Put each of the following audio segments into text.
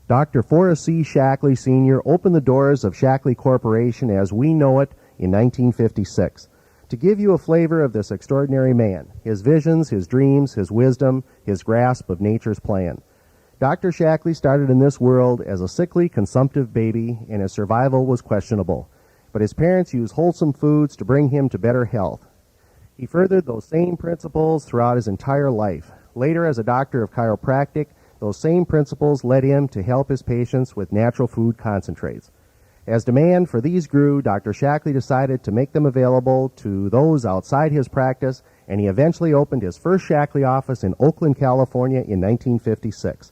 Dr. Forrest C Shaklee Sr. opened the doors of Shaklee Corporation as we know it in 1956. To give you a flavor of this extraordinary man, his visions, his dreams, his wisdom, his grasp of nature's plan. Dr. Shaklee started in this world as a sickly, consumptive baby, and his survival was questionable. But his parents used wholesome foods to bring him to better health. He furthered those same principles throughout his entire life. Later, as a doctor of chiropractic, those same principles led him to help his patients with natural food concentrates. As demand for these grew, Dr. Shaklee decided to make them available to those outside his practice, and he eventually opened his first Shaklee office in Oakland, California in 1956.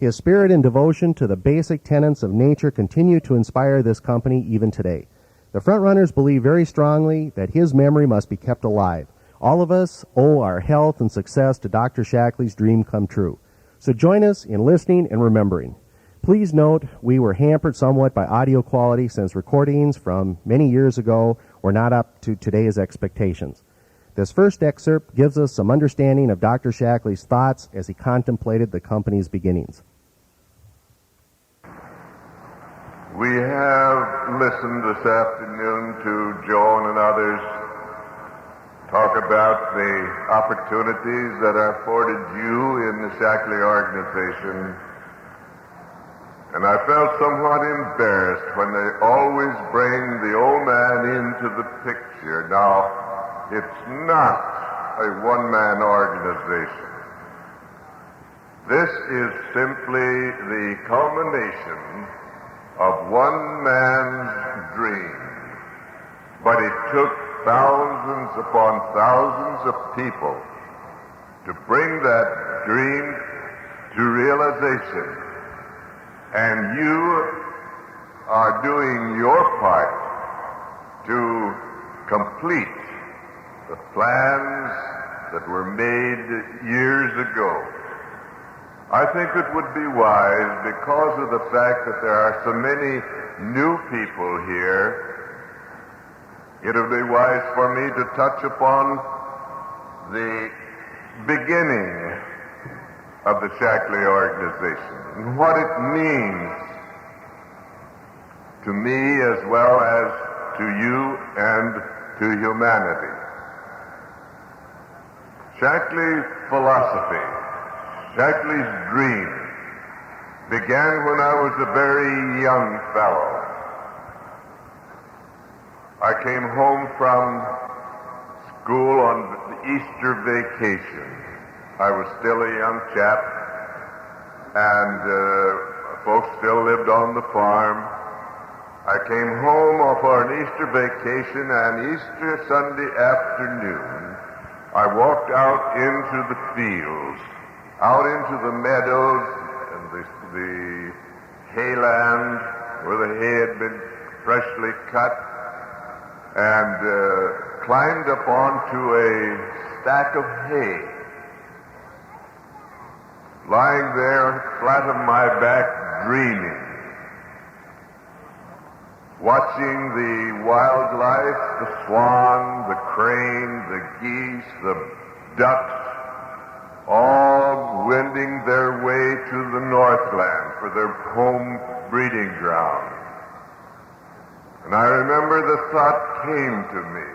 His spirit and devotion to the basic tenets of nature continue to inspire this company even today. The frontrunners believe very strongly that his memory must be kept alive. All of us owe our health and success to Dr. Shaklee's dream come true. So join us in listening and remembering. Please note we were hampered somewhat by audio quality since recordings from many years ago were not up to today's expectations. This first excerpt gives us some understanding of Dr. Shaklee's thoughts as he contemplated the company's beginnings. We have listened this afternoon to Joan and others talk about the opportunities that are afforded you in the Shaklee organization. And I felt somewhat embarrassed when they always bring the old man into the picture. Now, it's not a one-man organization. This is simply the culmination of one man's dream. But it took thousands upon thousands of people to bring that dream to realization. And you are doing your part to complete the plans that were made years ago. I think it would be wise, because of the fact that there are so many new people here, it would be wise for me to touch upon the beginning of the Shaklee organization and what it means to me as well as to you and to humanity. Shaklee's philosophy, Shaklee's dream, began when I was a very young fellow. I came home from school on the Easter vacation. I was still a young chap, and folks still lived on the farm. I came home for an Easter vacation, and Easter Sunday afternoon, I walked out into the fields, out into the meadows and the hayland where the hay had been freshly cut, and climbed up onto a stack of hay. Lying there flat on my back, dreaming, watching the wildlife, the swan, the crane, the geese, the ducks, all wending their way to the Northland for their home breeding ground. And I remember the thought came to me,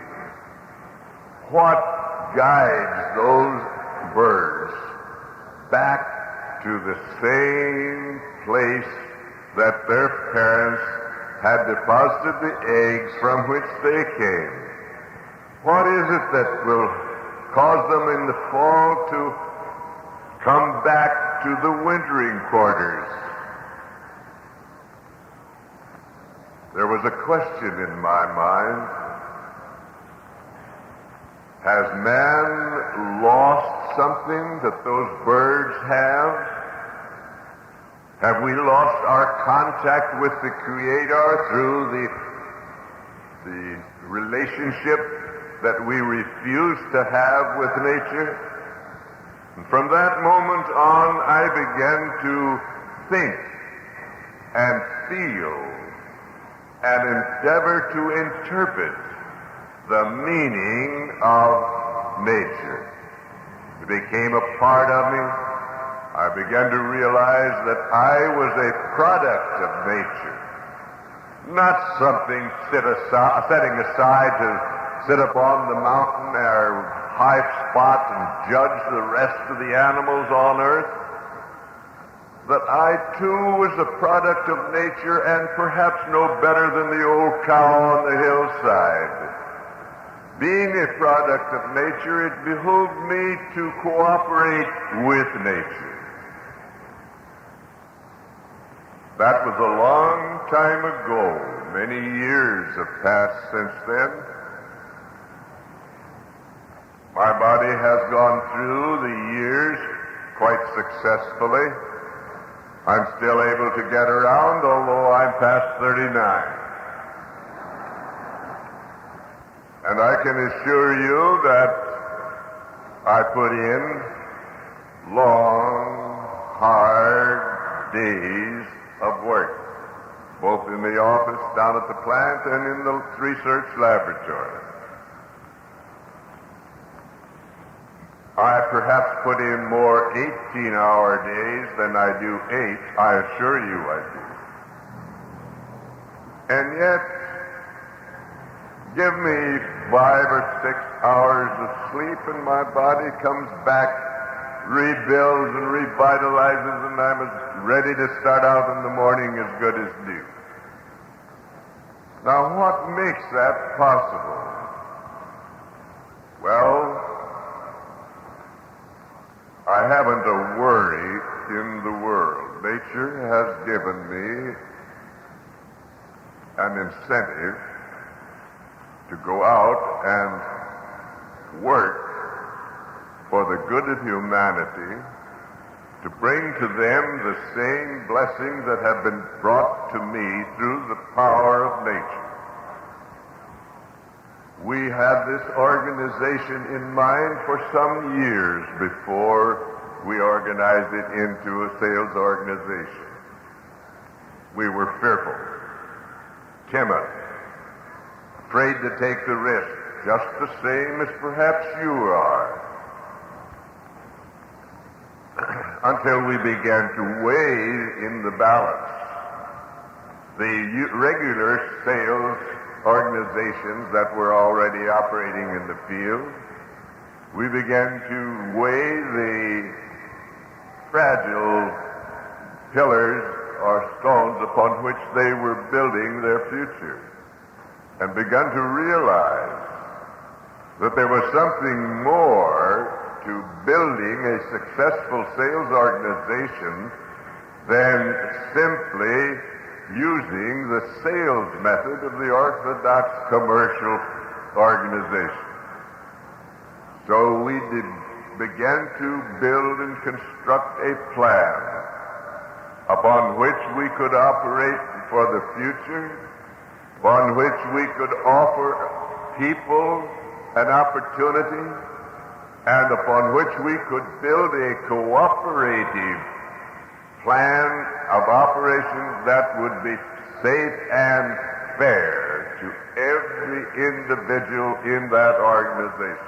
what guides those birds back to the same place that their parents had deposited the eggs from which they came? What is it that will cause them in the fall to come back to the wintering quarters? There was a question in my mind. Has man lost something that those birds have? Have we lost our contact with the Creator through the relationship that we refuse to have with nature? And from that moment on, I began to think and feel and endeavor to interpret the meaning of nature. It became a part of me. I began to realize that I was a product of nature, not something setting aside to sit upon the mountain or high spot and judge the rest of the animals on earth. That I too was a product of nature, and perhaps no better than the old cow on the hillside. Being a product of nature, it behooved me to cooperate with nature. That was a long time ago. Many years have passed since then. My body has gone through the years quite successfully. I'm still able to get around, although I'm past 39. And I can assure you that I put in long, hard days of work, both in the office down at the plant and in the research laboratory. I perhaps put in more 18-hour days than I do 8, I assure you I do. And yet, give me 5 or 6 hours of sleep and my body comes back, rebuilds and revitalizes, and I'm as ready to start out in the morning as good as new. Now, what makes that possible? Well, I haven't a worry in the world. Nature has given me an incentive to go out and work for the good of humanity, to bring to them the same blessings that have been brought to me through the power of nature. We had this organization in mind for some years before we organized it into a sales organization. We were fearful, timid, afraid to take the risk, just the same as perhaps you are. Until we began to weigh in the balance the regular sales organizations that were already operating in the field. We began to weigh the fragile pillars or stones upon which they were building their future, and began to realize that there was something more to building a successful sales organization than simply using the sales method of the orthodox commercial organization. So we began to build and construct a plan upon which we could operate for the future, upon which we could offer people an opportunity, and upon which we could build a cooperative plan of operations that would be safe and fair to every individual in that organization.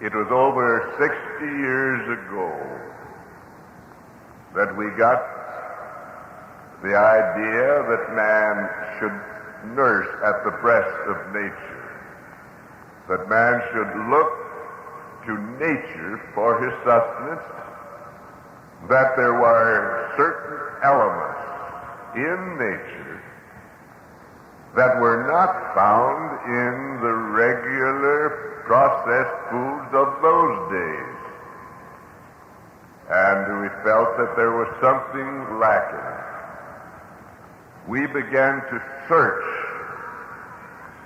It was over 60 years ago that we got the idea that man should nurse at the breast of nature, that man should look to nature for his sustenance, that there were certain elements in nature that were not found in the regular processed foods of those days. And we felt that there was something lacking. We began to search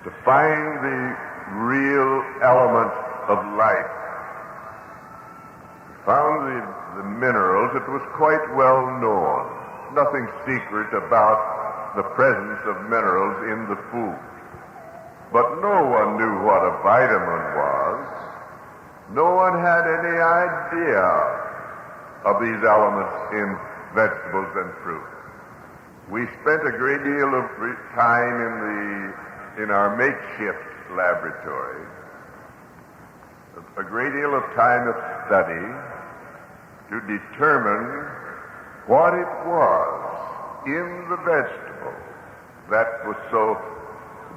to find the real elements of life. Found the minerals. It was quite well known. Nothing secret about the presence of minerals in the food. But no one knew what a vitamin was. No one had any idea of these elements in vegetables and fruit. We spent a great deal of time in our makeshift laboratory, a great deal of time of study, to determine what it was in the vegetable that was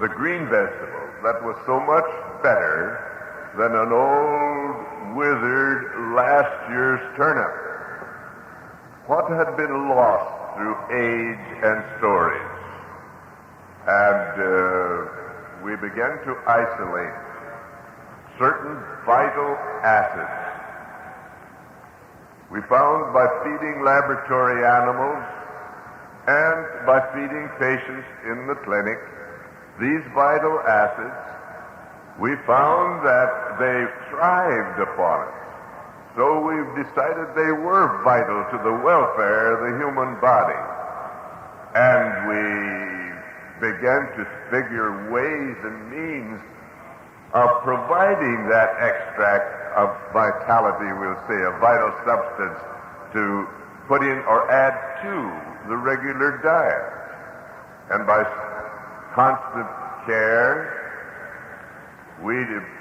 the green vegetable, that was so much better than an old, withered, last year's turnip. What had been lost through age and storage? And we began to isolate certain vital acids. We found by feeding laboratory animals and by feeding patients in the clinic these vital acids, we found that they thrived upon it. So we've decided they were vital to the welfare of the human body. And we began to figure ways and means of providing that extract of vitality, we'll say, a vital substance to put in or add to the regular diet. And by constant care, we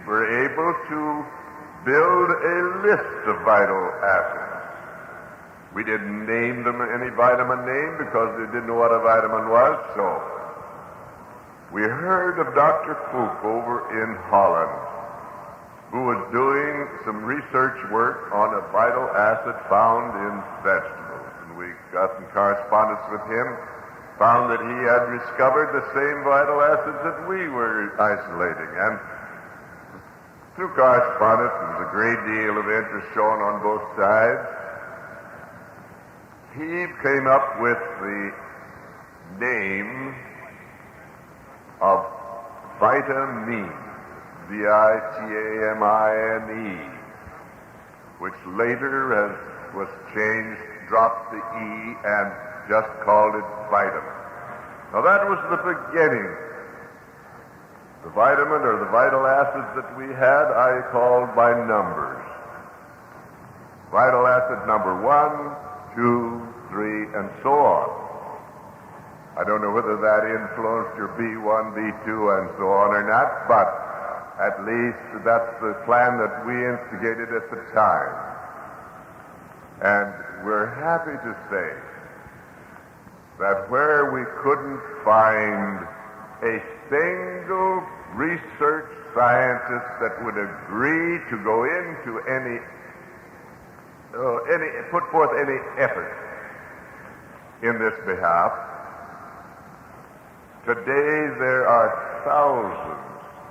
were able to build a list of vital acids. We didn't name them any vitamin name because they didn't know what a vitamin was, so we heard of Dr. Koch over in Holland, who was doing some research work on a vital acid found in vegetables. And we got in correspondence with him, found that he had discovered the same vital acids that we were isolating. And through correspondence, there was a great deal of interest shown on both sides. He came up with the name of vitamine, vitamine, which later was changed, dropped the E, and just called it vitamin. Now that was the beginning. The vitamin or the vital acids that we had, I called by numbers. Vital acid number 1, 2, 3, and so on. I don't know whether that influenced your B1, B2, and so on or not, but at least that's the plan that we instigated at the time. And we're happy to say that where we couldn't find a single research scientist that would agree to go into put forth any effort in this behalf, today there are thousands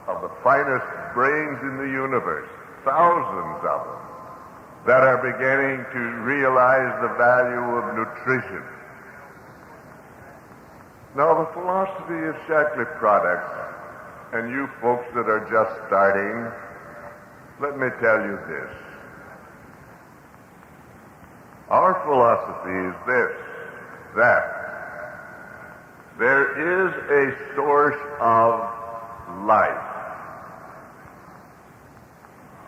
of the finest brains in the universe, thousands of them, that are beginning to realize the value of nutrition. Now, the philosophy of Shaklee products, and you folks that are just starting, let me tell you this. Our philosophy is this, that there is a source of life.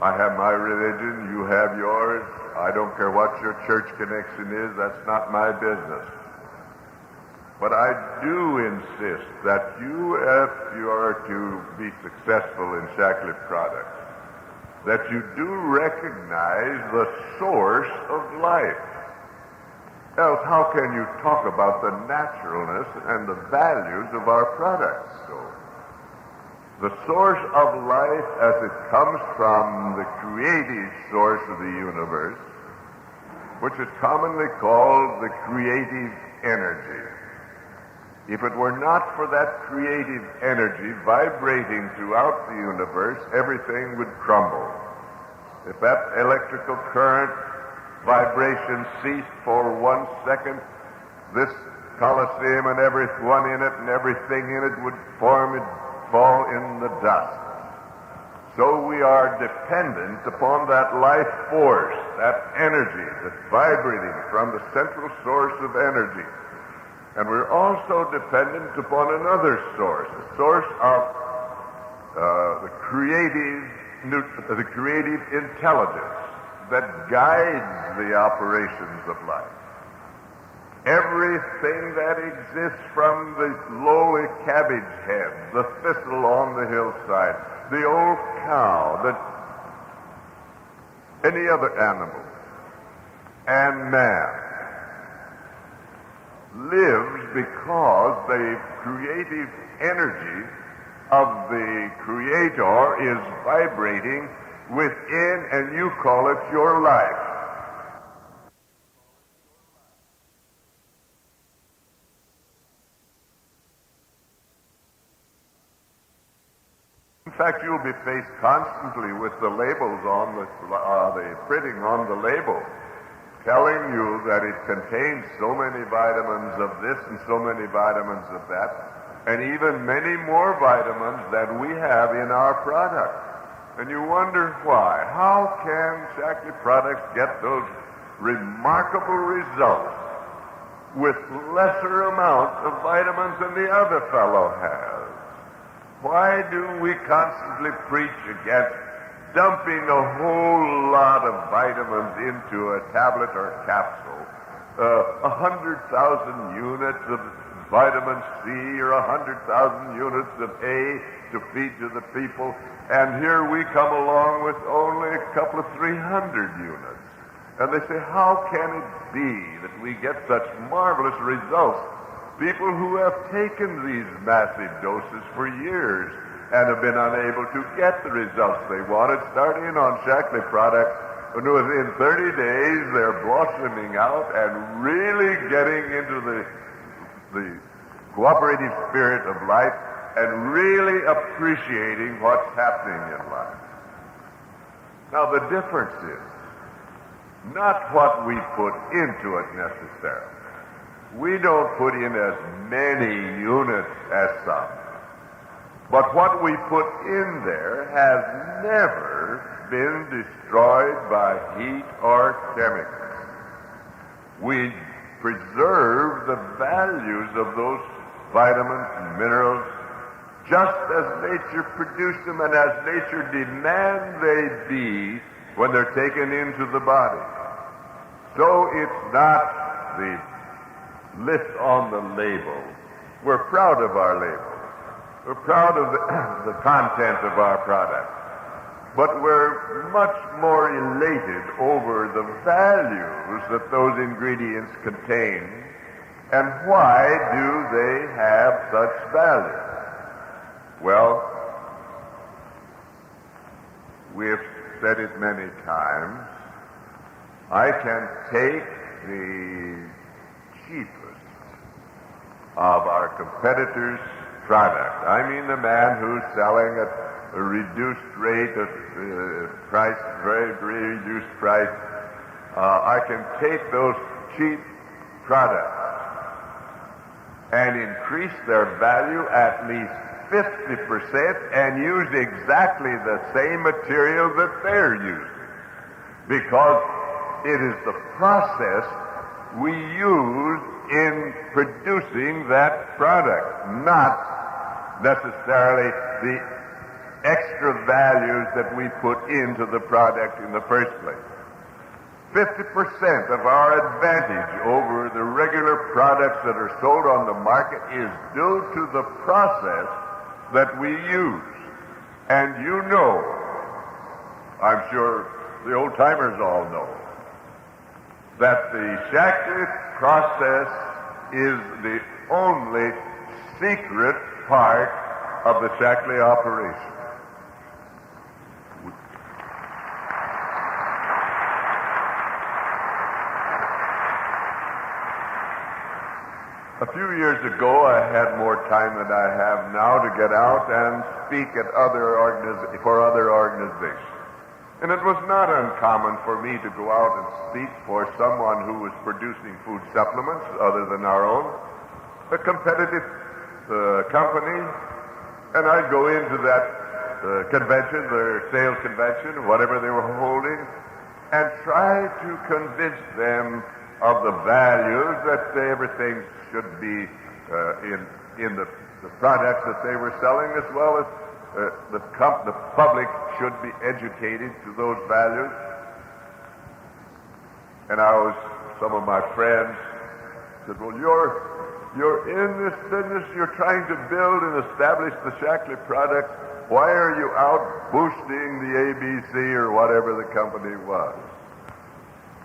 I have my religion, you have yours. I don't care what your church connection is, that's not my business. But I do insist that you, if you are to be successful in Shaklee products, that you do recognize the source of life. Else, how can you talk about the naturalness and the values of our products? So, the source of life as it comes from the creative source of the universe, which is commonly called the creative energy. If it were not for that creative energy vibrating throughout the universe, everything would crumble. If that electrical current vibration ceased for 1 second, this Colosseum and everyone in it and everything in it would fall in the dust. So we are dependent upon that life force, that energy that's vibrating from the central source of energy. And we're also dependent upon another source, a source of the creative intelligence that guides the operations of life. Everything that exists, from the lowly cabbage head, the thistle on the hillside, the old cow, any other animal, and man lives because the creative energy of the Creator is vibrating within, and you call it your life. In fact, you'll be faced constantly with the labels on the printing on the label, telling you that it contains so many vitamins of this and so many vitamins of that, and even many more vitamins than we have in our product. And you wonder why. How can Shaklee products get those remarkable results with lesser amounts of vitamins than the other fellow has? Why do we constantly preach against dumping a whole lot of vitamins into a tablet or capsule? 100,000 units of vitamin C or 100,000 units of A to feed to the people, and here we come along with only a couple of 300 units. And they say, how can it be that we get such marvelous results? People who have taken these massive doses for years and have been unable to get the results they wanted, starting on Shaklee products, and within 30 days they're blossoming out and really getting into the cooperative spirit of life and really appreciating what's happening in life. Now the difference is not what we put into it necessarily. We don't put in as many units as some. But what we put in there has never been destroyed by heat or chemicals. We preserve the values of those vitamins and minerals just as nature produced them and as nature demands they be when they're taken into the body. So it's not the list on the label. We're proud of our label. We're proud of the content of our product. But we're much more elated over the values that those ingredients contain and why do they have such value. Well, we've said it many times. I can take the cheapest of our competitors' product. I mean the man who's selling at a reduced rate of price, very reduced price. I can take those cheap products and increase their value at least 50% and use exactly the same material that they're using, because it is the process we use in producing that product, not necessarily the extra values that we put into the product in the first place. 50% of our advantage over the regular products that are sold on the market is due to the process that we use. And you know, I'm sure the old-timers all know, that the Shaklee process is the only secret part of the Shaklee operation. A few years ago, I had more time than I have now to get out and speak at for other organizations. And it was not uncommon for me to go out and speak for someone who was producing food supplements other than our own, a competitive company, and I'd go into that convention, their sales convention, whatever they were holding, and try to convince them of the values that everything should be in the products that they were selling, as well as the public should be educated to those values. And some of my friends said, well, you're in this business, you're trying to build and establish the Shaklee product. Why are you out boosting the ABC or whatever the company was?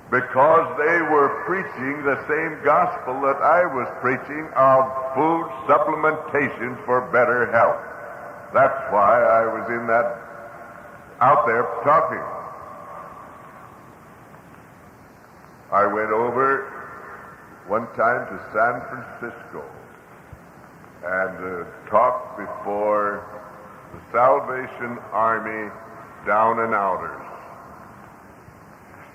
because they were preaching the same gospel that I was preaching of food supplementation for better health. That's why I was out there talking. I went over one time to San Francisco and talked before the Salvation Army down and outers.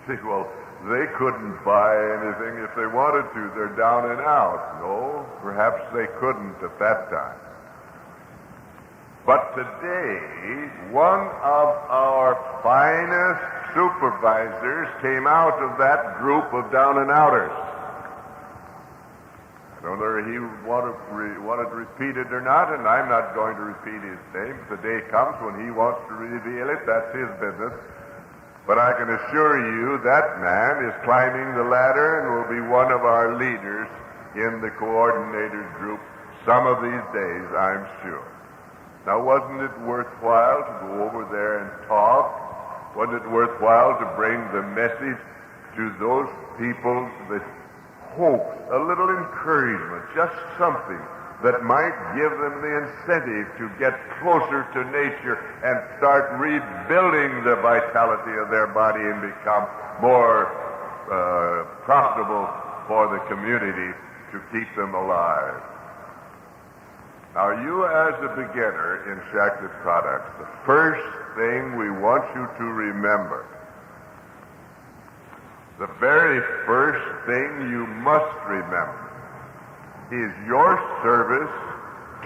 See, well, they couldn't buy anything if they wanted to. They're down and out. No, perhaps they couldn't at that time. But today, one of our finest supervisors came out of that group of down and outers. I don't know if he wanted to repeat it or not, and I'm not going to repeat his name. If the day comes when he wants to reveal it, that's his business. But I can assure you that man is climbing the ladder and will be one of our leaders in the coordinators group some of these days, I'm sure. Now, wasn't it worthwhile to go over there and talk? Wasn't it worthwhile to bring the message to those people that hope, a little encouragement, just something that might give them the incentive to get closer to nature and start rebuilding the vitality of their body and become more profitable for the community to keep them alive? Now, you as a beginner in Shaklee products, the first thing we want you to remember, the very first thing you must remember, is your service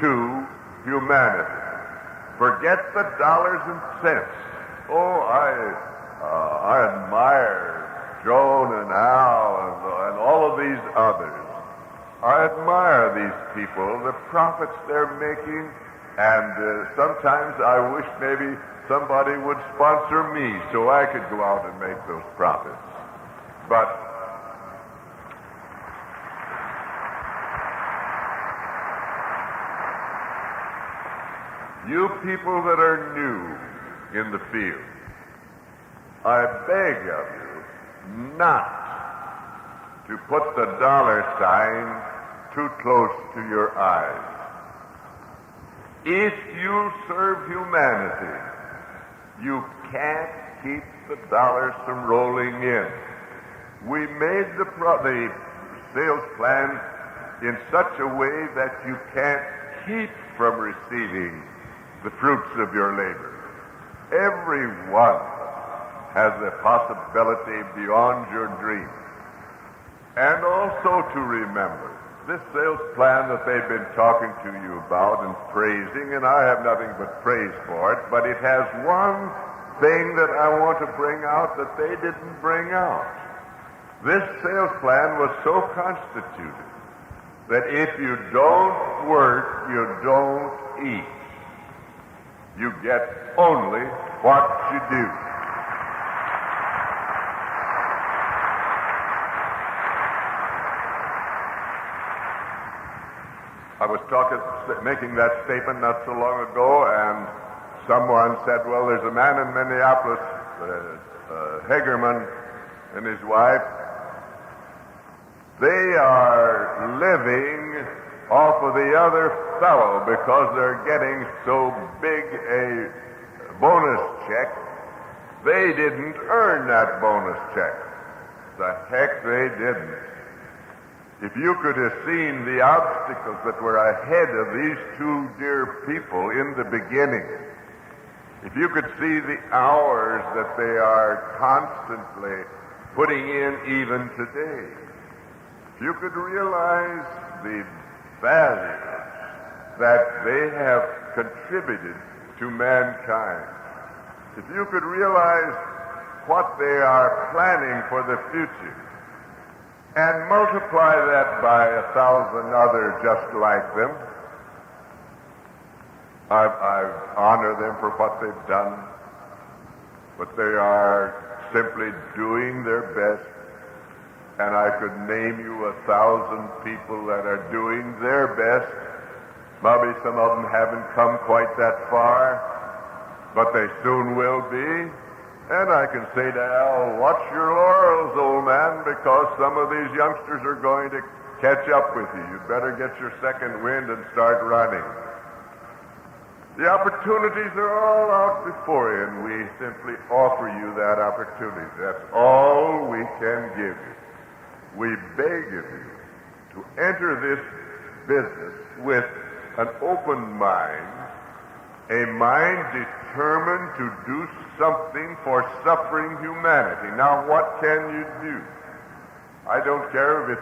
to humanity. Forget the dollars and cents. Oh, I admire Joan and Al and all of these others. I admire these people, the profits they're making, and sometimes I wish maybe somebody would sponsor me so I could go out and make those profits. But you people that are new in the field, I beg of you not to put the dollar sign too close to your eyes. If you serve humanity, you can't keep the dollars from rolling in. We made the sales plan in such a way that you can't keep from receiving the fruits of your labor. Everyone has a possibility beyond your dreams. And also to remember, this sales plan that they've been talking to you about and praising, and I have nothing but praise for it, but it has one thing that I want to bring out that they didn't bring out. This sales plan was so constituted that if you don't work, you don't eat. You get only what you do. I was making that statement not so long ago, and someone said, well, there's a man in Minneapolis, Hagerman and his wife. They are living off of the other fellow because they're getting so big a bonus check. They didn't earn that bonus check. The heck they didn't. If you could have seen the obstacles that were ahead of these two dear people in the beginning, if you could see the hours that they are constantly putting in even today, if you could realize the values that they have contributed to mankind, if you could realize what they are planning for the future, and multiply that by 1,000 others just like them, I honor them for what they've done, but they are simply doing their best, and I could name you 1,000 people that are doing their best. Maybe some of them haven't come quite that far, but they soon will be. And I can say to Al, watch your laurels, old man, because some of these youngsters are going to catch up with you. You better get your second wind and start running. The opportunities are all out before you, and we simply offer you that opportunity. That's all we can give you. We beg of you to enter this business with an open mind, a mind determined to do something for suffering humanity. Now, what can you do? I don't care if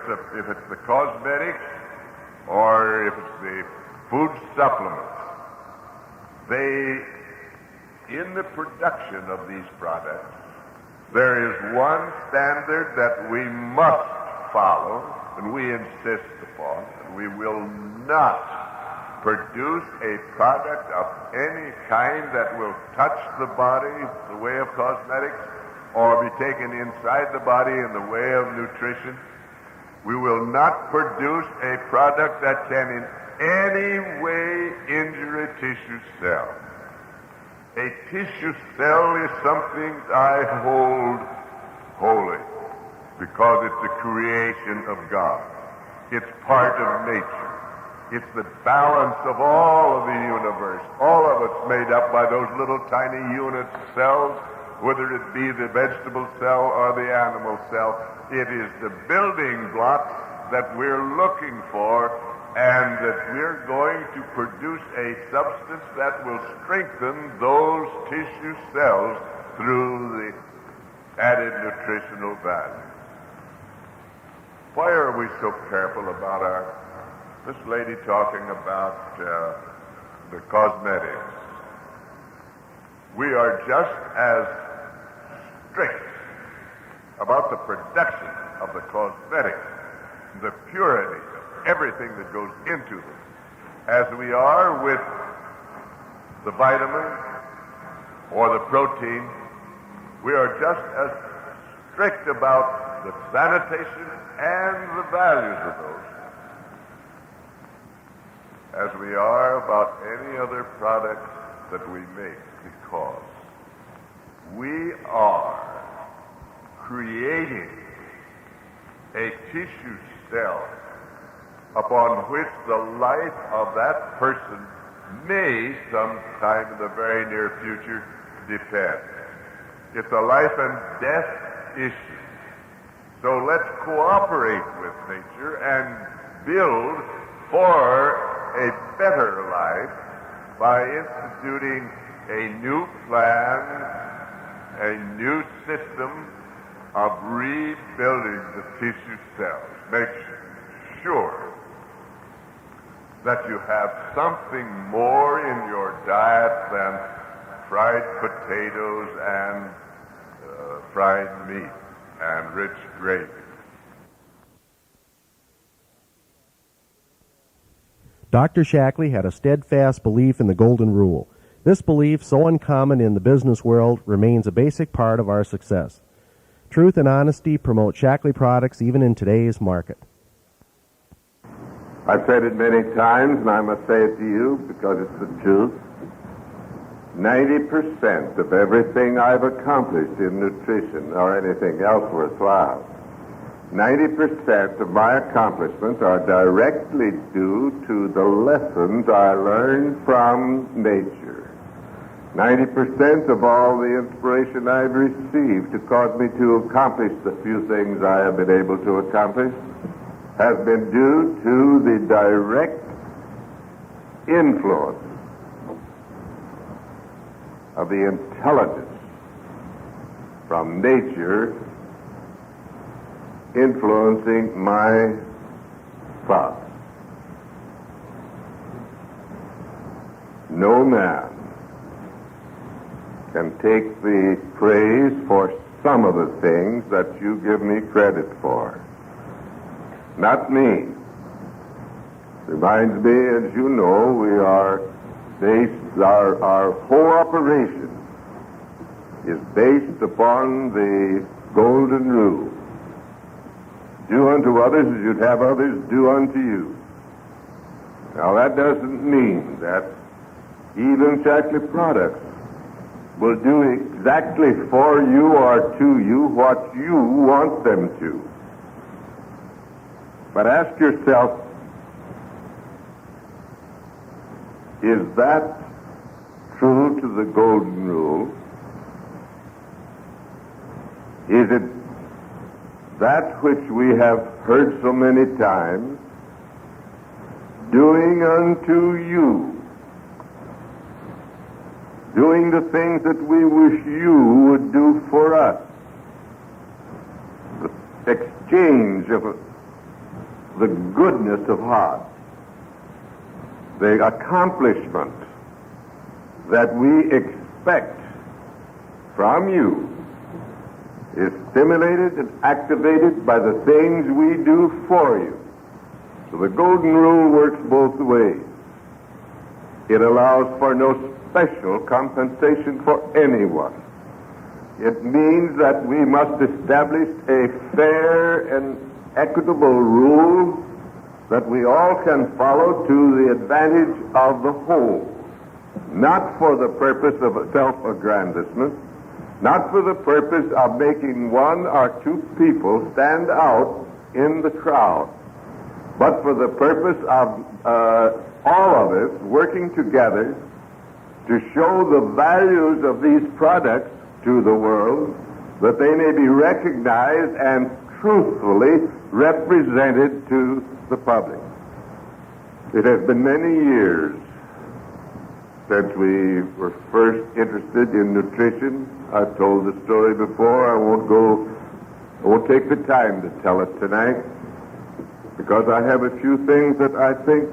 it's the cosmetics or if it's the food supplements. In the production of these products, there is one standard that we must follow, and we insist upon, and we will not produce a product of any kind that will touch the body the way of cosmetics or be taken inside the body in the way of nutrition. We will not produce a product that can in any way injure a tissue cell. A tissue cell is something I hold holy because it's a creation of God. It's part of nature. It's the balance of all of the universe. All of it's made up by those little tiny unit cells, whether it be the vegetable cell or the animal cell. It is the building blocks that we're looking for, and that we're going to produce a substance that will strengthen those tissue cells through the added nutritional value. Why are we so careful about this lady talking about the cosmetics? We are just as strict about the production of the cosmetics, the purity, everything that goes into them, as we are with the vitamin or the protein. We are just as strict about the sanitation and the values of those as we are about any other products that we make, because we are creating a tissue cell upon which the life of that person may, sometime in the very near future, depend. It's a life and death issue. So let's cooperate with nature and build for a better life by instituting a new plan, a new system of rebuilding the tissue cells. Make sure that you have something more in your diet than fried potatoes and fried meat and rich gravy. Dr. Shaklee had a steadfast belief in the Golden Rule. This belief, so uncommon in the business world, remains a basic part of our success. Truth and honesty promote Shaklee products even in today's market. I've said it many times, and I must say it to you because it's the truth. 90% of everything I've accomplished in nutrition or anything else worthwhile, 90% of my accomplishments are directly due to the lessons I learned from nature. 90% of all the inspiration I've received to cause me to accomplish the few things I have been able to accomplish has been due to the direct influence of the intelligence from nature influencing my thoughts. No man can take the praise for some of the things that you give me credit for. Not me. Reminds me, as you know, we are based, our whole operation is based upon the Golden Rule. Do unto others as you'd have others do unto you. Now that doesn't mean that even Shaklee products will do exactly for you or to you what you want them to. But ask yourself, is that true to the golden rule? Is it that which we have heard so many times, doing unto you, doing the things that we wish you would do for us, the exchange of the goodness of heart, the accomplishment that we expect from you is stimulated and activated by the things we do for you. So the golden rule works both ways. It allows for no special compensation for anyone. It means that we must establish a fair and equitable rule that we all can follow to the advantage of the whole, not for the purpose of self-aggrandizement, not for the purpose of making one or two people stand out in the crowd, but for the purpose of all of us working together to show the values of these products to the world, that they may be recognized and truthfully represented to the public. It has been many years since we were first interested in nutrition. I've told the story before. I won't take the time to tell it tonight, because I have a few things that I think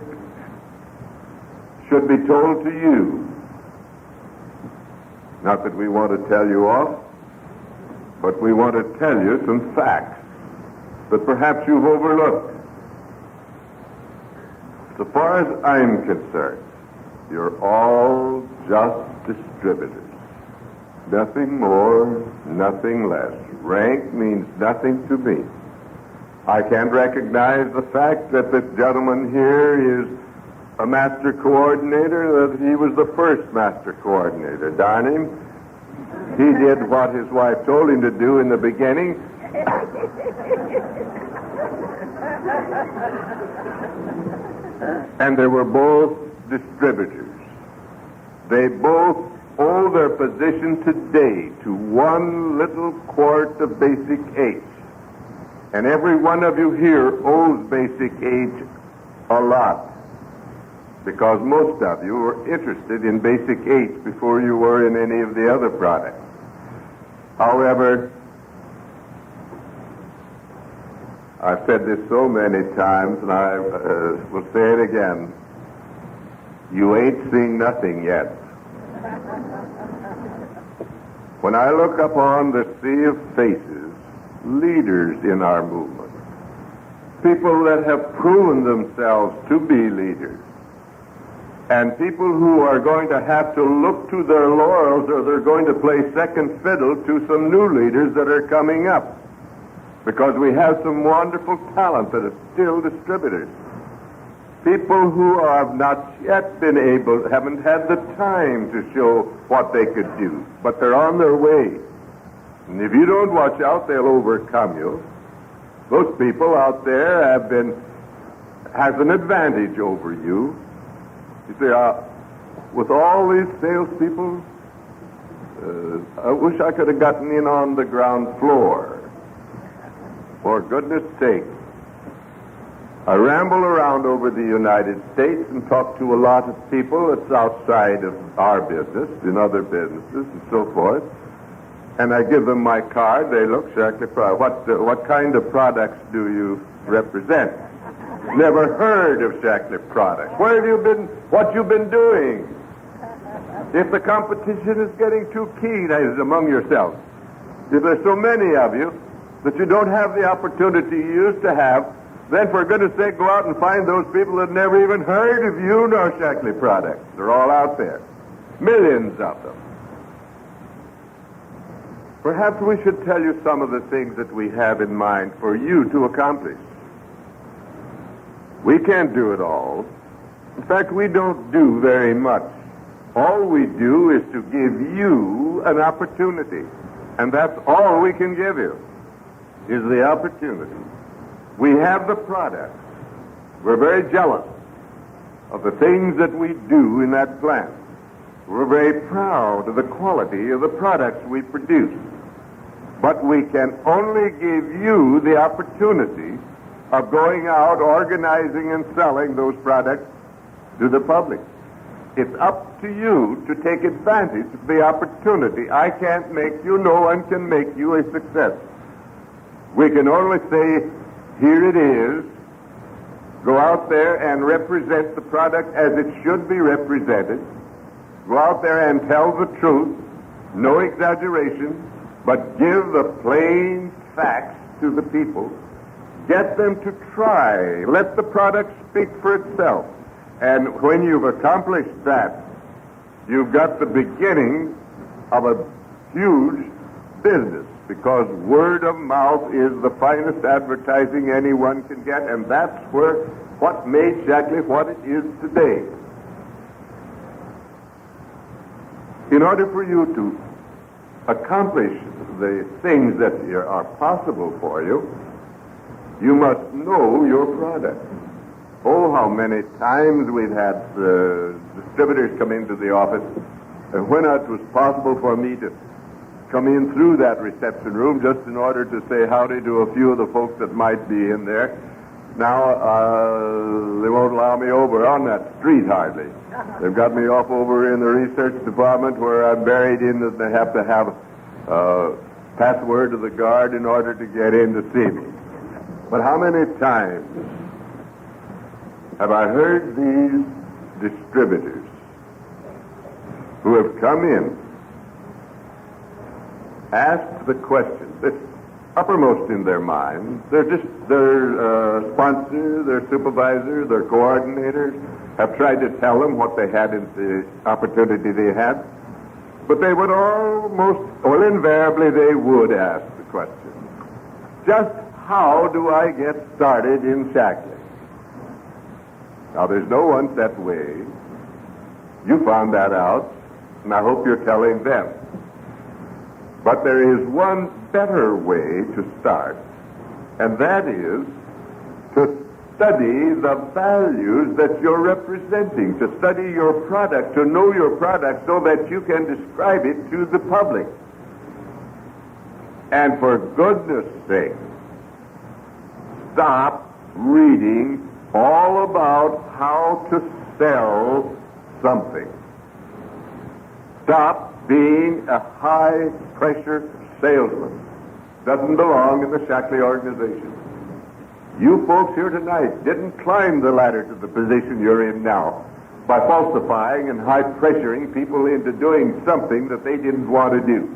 should be told to you. Not that we want to tell you off, but we want to tell you some facts that perhaps you've overlooked. So far as I'm concerned, you're all just distributors. Nothing more, nothing less. Rank means nothing to me. I can't recognize the fact that this gentleman here is a master coordinator, that he was the first master coordinator. Darn him. He did what his wife told him to do in the beginning. And they were both distributors. They both owe their position today to one little quart of basic H. And every one of you here owes basic H a lot, because most of you were interested in basic H before you were in any of the other products. However, I've said this so many times, and I will say it again. You ain't seen nothing yet. When I look upon the sea of faces, leaders in our movement, people that have proven themselves to be leaders, and people who are going to have to look to their laurels, or they're going to play second fiddle to some new leaders that are coming up, because we have some wonderful talent that are still distributors. People who have not yet been able, haven't had the time to show what they could do, but they're on their way. And if you don't watch out, they'll overcome you. Those people out there has an advantage over you. You say, with all these salespeople, I wish I could have gotten in on the ground floor. For goodness sake. I ramble around over the United States and talk to a lot of people that's outside of our business, in other businesses and so forth. And I give them my card. They look, Shaklee, what kind of products do you represent? Never heard of Shaklee products. Where have you been? What you been doing? If the competition is getting too keen, as among yourselves, if there's so many of you that you don't have the opportunity you used to have, then for goodness sake, go out and find those people that never even heard of you nor Shaklee products. They're all out there. Millions of them. Perhaps we should tell you some of the things that we have in mind for you to accomplish. We can't do it all. In fact, we don't do very much. All we do is to give you you an opportunity. And that's all we can give you, is the opportunity. We have the product. We're very jealous of the things that we do in that plant. We're very proud of the quality of the products we produce. But we can only give you the opportunity of going out, organizing, and selling those products to the public. It's up to you to take advantage of the opportunity. I can't make you, no one can make you a success. We can only say, here it is. Go out there and represent the product as it should be represented. Go out there and tell the truth, no exaggeration, but give the plain facts to the people. Get them to try. Let the product speak for itself. And when you've accomplished that, you've got the beginning of a huge business, because word of mouth is the finest advertising anyone can get, and that's what made Shaklee what it is today. In order for you to accomplish the things that are possible for you, you must know your product. Oh, how many times we've had distributors come into the office, and when it was possible for me to come in through that reception room just in order to say howdy to a few of the folks that might be in there. Now, they won't allow me over on that street hardly. They've got me off over in the research department where I'm buried in that they have to have password to the guard in order to get in to see me. But how many times have I heard these distributors who have come in ask the question that's uppermost in their mind. Their sponsor, their supervisor, their coordinators have tried to tell them what they had in the opportunity they had, but they would invariably they would ask the question, just how do I get started in Shaklee? Now, there's no one set way. You found that out, and I hope you're telling them. But there is one better way to start, and that is to study the values that you're representing, to study your product, to know your product so that you can describe it to the public. And for goodness sake, stop reading all about how to sell something. Stop being a high-pressure salesman. Doesn't belong in the Shaklee organization. You folks here tonight didn't climb the ladder to the position you're in now by falsifying and high-pressuring people into doing something that they didn't want to do.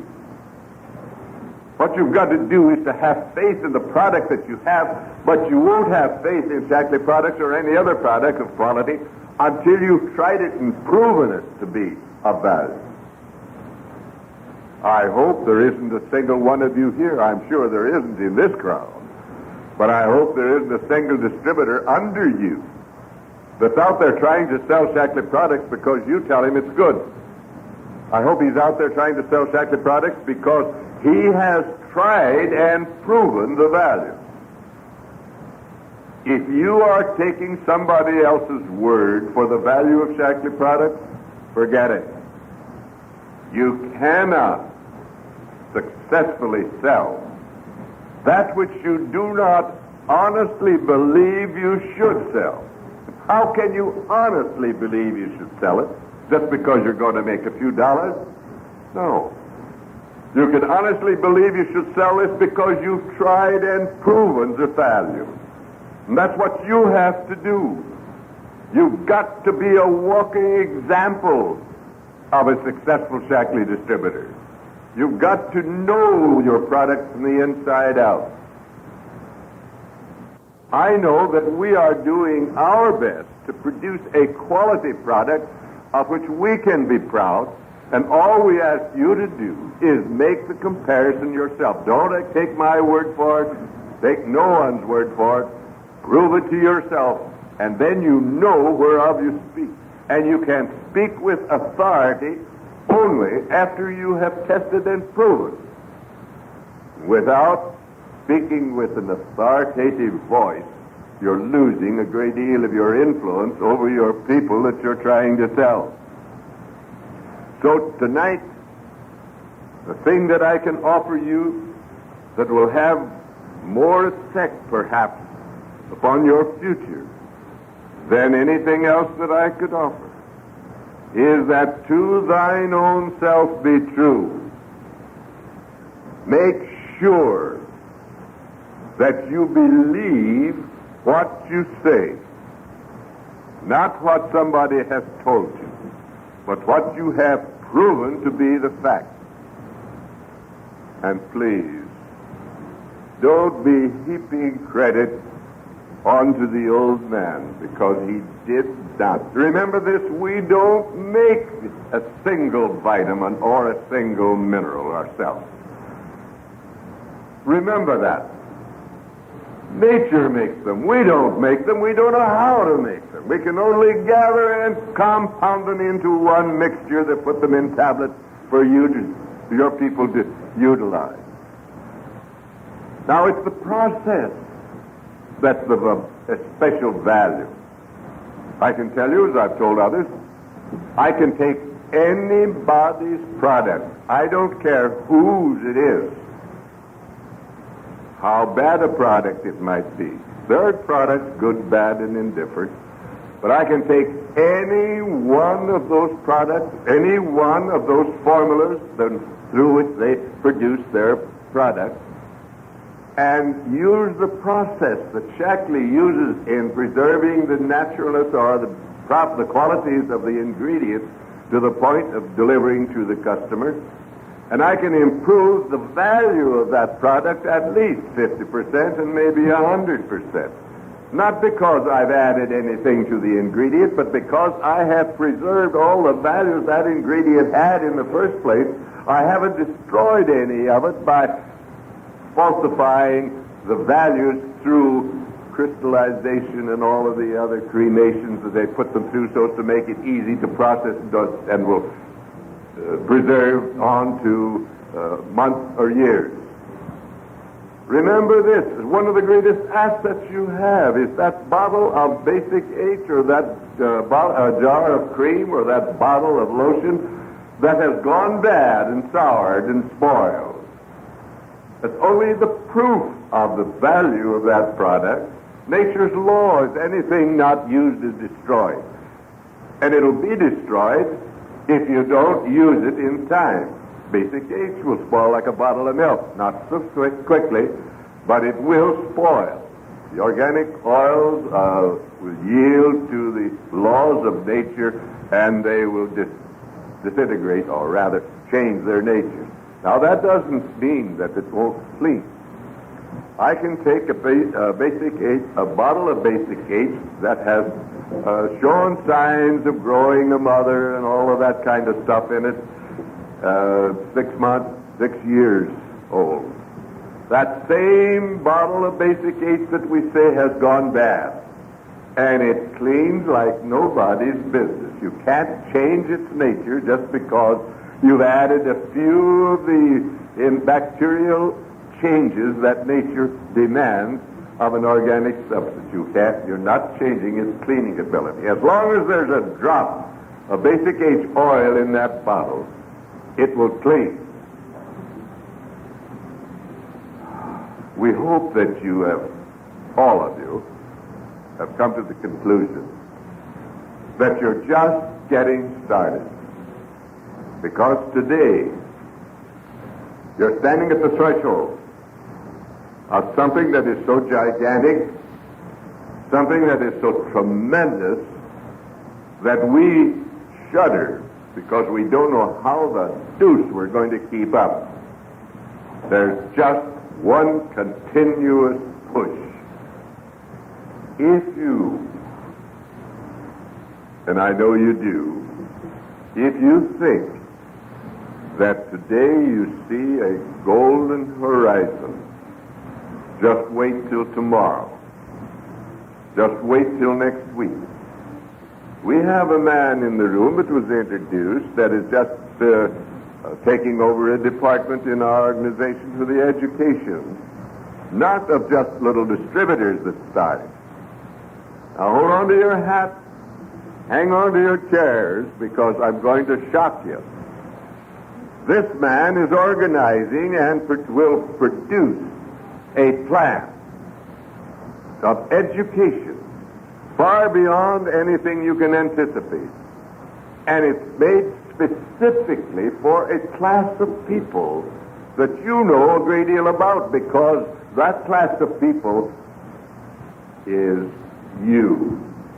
What you've got to do is to have faith in the product that you have, but you won't have faith in Shaklee products or any other product of quality until you've tried it and proven it to be of value. I hope there isn't a single one of you here. I'm sure there isn't in this crowd. But I hope there isn't a single distributor under you that's out there trying to sell Shaklee products because you tell him it's good. I hope he's out there trying to sell Shaklee products because he has tried and proven the value. If you are taking somebody else's word for the value of Shaklee products, forget it. You cannot successfully sell that which you do not honestly believe you should sell. How can you honestly believe you should sell it just because you're going to make a few dollars? No. You can honestly believe you should sell this because you've tried and proven the value. And that's what you have to do. You've got to be a walking example of a successful Shaklee distributor. You've got to know your product from the inside out. I know that we are doing our best to produce a quality product of which we can be proud, and all we ask you to do is make the comparison yourself. Don't take my word for it. Take no one's word for it. Prove it to yourself, and then you know whereof you speak. And you can speak with authority only after you have tested and proven, without speaking with an authoritative voice, you're losing a great deal of your influence over your people that you're trying to tell. So tonight, the thing that I can offer you that will have more effect, perhaps, upon your future than anything else that I could offer is that to thine own self be true. Make sure that you believe what you say, not what somebody has told you, but what you have proven to be the fact. And please, don't be heaping credit onto the old man, because he did not. Remember this, we don't make a single vitamin or a single mineral ourselves. Remember that. Nature makes them. We don't make them. We don't know how to make them. We can only gather and compound them into one mixture that put them in tablets for your people to utilize. Now, it's the process that's of a special value. I can tell you, as I've told others, I can take anybody's product. I don't care whose it is, how bad a product it might be. There are products, good, bad, and indifferent. But I can take any one of those products, any one of those formulas through which they produce their product, and use the process that Shaklee uses in preserving the naturalness or the qualities of the ingredients to the point of delivering to the customer. And I can improve the value of that product at least 50% and maybe 100%. Not because I've added anything to the ingredient, but because I have preserved all the values that ingredient had in the first place. I haven't destroyed any of it by falsifying the values through crystallization and all of the other cremations that they put them through so as to make it easy to process and will preserve on to months or years. Remember this, one of the greatest assets you have is that bottle of Basic H or that jar of cream or that bottle of lotion that has gone bad and soured and spoiled. It's only the proof of the value of that product. Nature's law is anything not used is destroyed. And it'll be destroyed if you don't use it in time. Basic H will spoil like a bottle of milk. Not so quickly, but it will spoil. The organic oils will yield to the laws of nature, and they will disintegrate, or rather change their nature. Now, that doesn't mean that it won't clean. I can take a bottle of Basic H that has shown signs of growing a mother and all of that kind of stuff in it, 6 months, 6 years old. That same bottle of Basic H that we say has gone bad, and it cleans like nobody's business. You can't change its nature just because you've added a few of the bacterial changes that nature demands of an organic substance. You're not changing its cleaning ability. As long as there's a drop of Basic H oil in that bottle, it will clean. We hope that you have, all of you, have come to the conclusion that you're just getting started. Because today, you're standing at the threshold of something that is so gigantic, something that is so tremendous, that we shudder because we don't know how the deuce we're going to keep up. There's just one continuous push. If you, and I know you do, if you think that today you see a golden horizon, just wait till tomorrow. Just wait till next week. We have a man in the room that was introduced that is just taking over a department in our organization for the education, not of just little distributors that started. Now hold on to your hats, hang on to your chairs, because I'm going to shock you. This man is organizing and will produce a plan of education far beyond anything you can anticipate. And it's made specifically for a class of people that you know a great deal about, because that class of people is you.